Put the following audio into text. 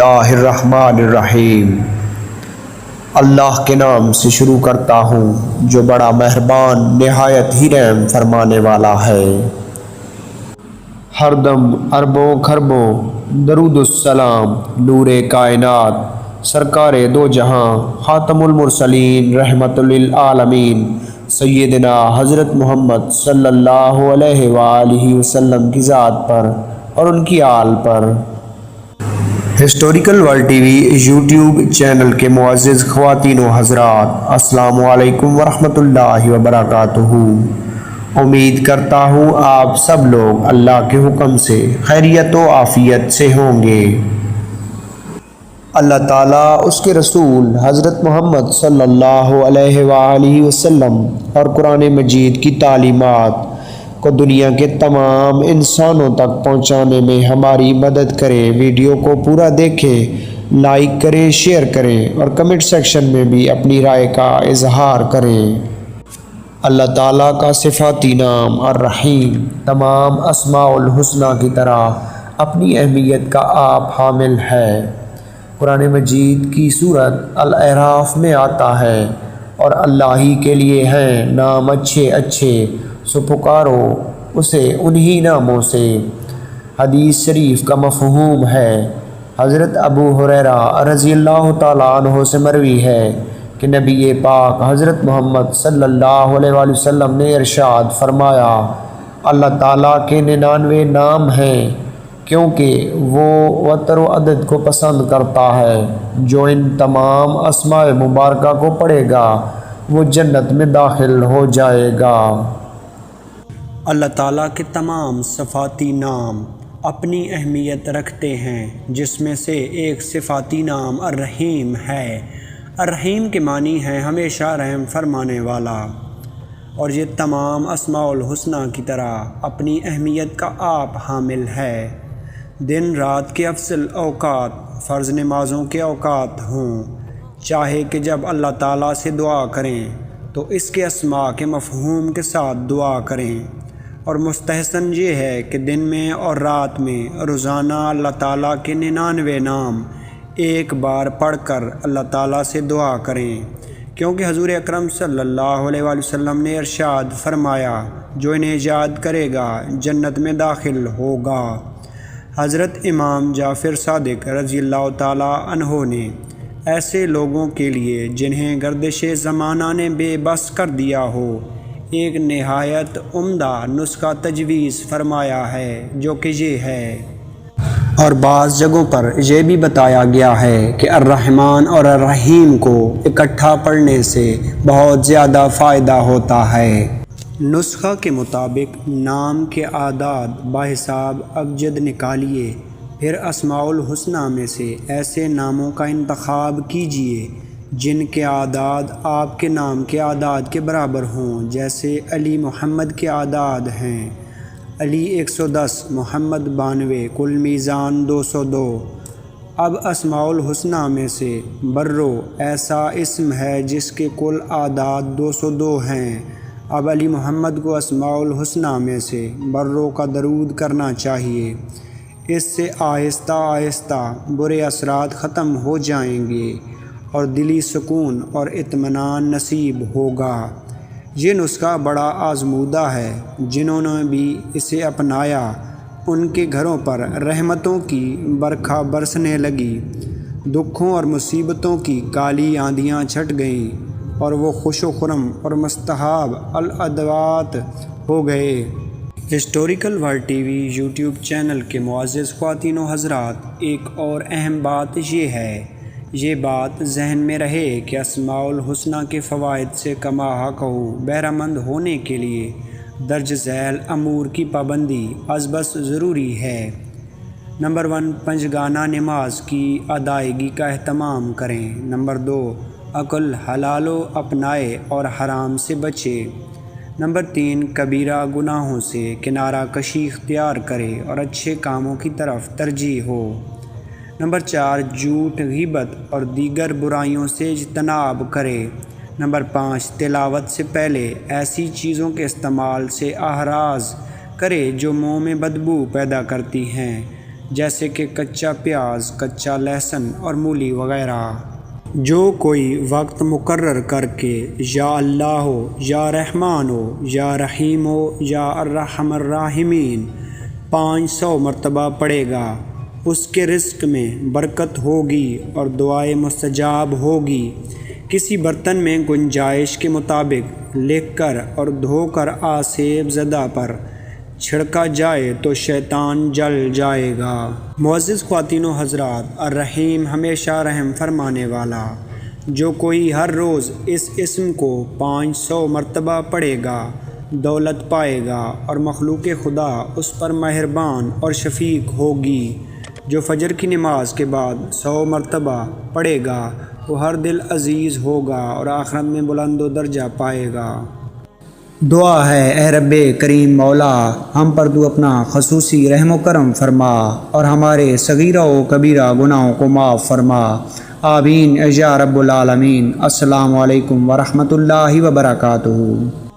اللہ الرحمن الرحیم۔ اللہ کے نام سے شروع کرتا ہوں جو بڑا مہربان نہایت ہی رحم فرمانے والا ہے۔ ہر دم اربوں خربوں درود السلام نور کائنات سرکار دو جہاں خاتم المرسلین رحمت للعالمین سیدنا حضرت محمد صلی اللہ علیہ وآلہ وسلم کی ذات پر اور ان کی آل پر۔ Historical world TV YouTube channel کے معزز خواتین و حضرات، السلام علیکم ورحمۃ اللہ وبرکاتہ۔ امید کرتا ہوں آپ سب لوگ اللہ کے حکم سے خیریت و عافیت سے ہوں گے۔ اللہ تعالیٰ، اس کے رسول حضرت محمد صلی اللہ علیہ وآلہ وسلم اور قرآن مجید کی تعلیمات کو دنیا کے تمام انسانوں تک پہنچانے میں ہماری مدد کریں۔ ویڈیو کو پورا دیکھیں، لائک کریں، شیئر کریں اور کمنٹ سیکشن میں بھی اپنی رائے کا اظہار کریں۔ اللہ تعالیٰ کا صفاتی نام الرحیم تمام اسماء الحسنہ کی طرح اپنی اہمیت کا آپ حامل ہے۔ قرآن مجید کی سورت الاعراف میں آتا ہے، اور اللہ ہی کے لیے ہیں نام اچھے اچھے، سو پکارو اسے انہی ناموں سے۔ حدیث شریف کا مفہوم ہے، حضرت ابو ہریرہ رضی اللہ تعالیٰ عنہ سے مروی ہے کہ نبی پاک حضرت محمد صلی اللہ علیہ وآلہ وسلم نے ارشاد فرمایا، اللہ تعالیٰ کے 99 نام ہیں، کیونکہ وہ وتر و عدد کو پسند کرتا ہے۔ جو ان تمام اسماء مبارکہ کو پڑھے گا وہ جنت میں داخل ہو جائے گا۔ اللہ تعالیٰ کے تمام صفاتی نام اپنی اہمیت رکھتے ہیں، جس میں سے ایک صفاتی نام الرحیم ہے۔ الرحیم کے معنی ہے ہمیشہ رحم فرمانے والا، اور یہ تمام اسماء الحسنہ کی طرح اپنی اہمیت کا آپ حامل ہے۔ دن رات کے افضل اوقات فرض نمازوں کے اوقات ہوں، چاہے کہ جب اللہ تعالیٰ سے دعا کریں تو اس کے اسماء کے مفہوم کے ساتھ دعا کریں، اور مستحسن یہ ہے کہ دن میں اور رات میں روزانہ اللہ تعالیٰ کے 99 نام ایک بار پڑھ کر اللہ تعالیٰ سے دعا کریں، کیونکہ حضور اکرم صلی اللہ علیہ وآلہ وسلم نے ارشاد فرمایا، جو انہیں یاد کرے گا جنت میں داخل ہوگا۔ حضرت امام جعفر صادق رضی اللہ تعالیٰ عنہ نے ایسے لوگوں کے لیے جنہیں گردش زمانہ نے بے بس کر دیا ہو ایک نہایت عمدہ نسخہ تجویز فرمایا ہے، جو کہ یہ ہے۔ اور بعض جگہوں پر یہ بھی بتایا گیا ہے کہ الرحمن اور الرحیم کو اکٹھا پڑھنے سے بہت زیادہ فائدہ ہوتا ہے۔ نسخہ کے مطابق نام کے اعداد بحساب ابجد نکالیے، پھر اسماء الحسنہ میں سے ایسے ناموں کا انتخاب کیجیے جن کے اعداد آپ کے نام کے اعداد کے برابر ہوں۔ جیسے علی محمد کے اعداد ہیں علی 110، محمد 92، کل میزان 202۔ اب اسماء الحسنہ میں سے برو ایسا اسم ہے جس کے کل اعداد 202 ہیں۔ اب علی محمد کو اسماء الحسنہ میں سے برو کا درود کرنا چاہیے، اس سے آہستہ آہستہ برے اثرات ختم ہو جائیں گے اور دلی سکون اور اطمینان نصیب ہوگا۔ یہ نسخہ بڑا آزمودہ ہے، جنہوں نے بھی اسے اپنایا ان کے گھروں پر رحمتوں کی برکھا برسنے لگی، دکھوں اور مصیبتوں کی کالی آندیاں چھٹ گئیں، اور وہ خوش و خرم اور مستحب الادوات ہو گئے۔ Historical world TV YouTube channel کے معزز خواتین و حضرات، ایک اور اہم بات یہ ہے، یہ بات ذہن میں رہے کہ اسماء الحسنہ کے فوائد سے کما حق بہرہ مند ہونے کے لیے درج ذیل امور کی پابندی از بس ضروری ہے۔ نمبر 1، پنجگانہ نماز کی ادائیگی کا اہتمام کریں۔ نمبر 2، عقل حلال و اپنائے اور حرام سے بچے۔ نمبر 3، کبیرہ گناہوں سے کنارہ کشی اختیار کرے اور اچھے کاموں کی طرف ترجیح ہو۔ نمبر 4، جھوٹ، غیبت اور دیگر برائیوں سے اجتناب کرے۔ نمبر 5، تلاوت سے پہلے ایسی چیزوں کے استعمال سے احراز کرے جو منہ میں بدبو پیدا کرتی ہیں، جیسے کہ کچا پیاز، کچا لہسن اور مولی وغیرہ۔ جو کوئی وقت مقرر کر کے یا اللہ ہو، یا رحمان ہو، یا رحیم ہو، یا الرحم الراحمین 500 مرتبہ پڑھے گا، اس کے رزق میں برکت ہوگی اور دعائیں مستجاب ہوگی۔ کسی برتن میں گنجائش کے مطابق لکھ کر اور دھو کر آسیب زدہ پر چھڑکا جائے تو شیطان جل جائے گا۔ معزز خواتین و حضرات، الرحیم ہمیشہ رحم فرمانے والا، جو کوئی ہر روز اس اسم کو 500 مرتبہ پڑھے گا دولت پائے گا اور مخلوق خدا اس پر مہربان اور شفیق ہوگی۔ جو فجر کی نماز کے بعد 100 مرتبہ پڑھے گا وہ ہر دل عزیز ہوگا اور آخرت میں بلند و درجہ پائے گا۔ دعا ہے اے رب کریم مولا، ہم پر تو اپنا خصوصی رحم و کرم فرما اور ہمارے صغیرہ و کبیرہ گناہوں کو معاف فرما۔ آمین یا رب العالمین۔ السلام علیکم ورحمۃ اللہ وبرکاتہ۔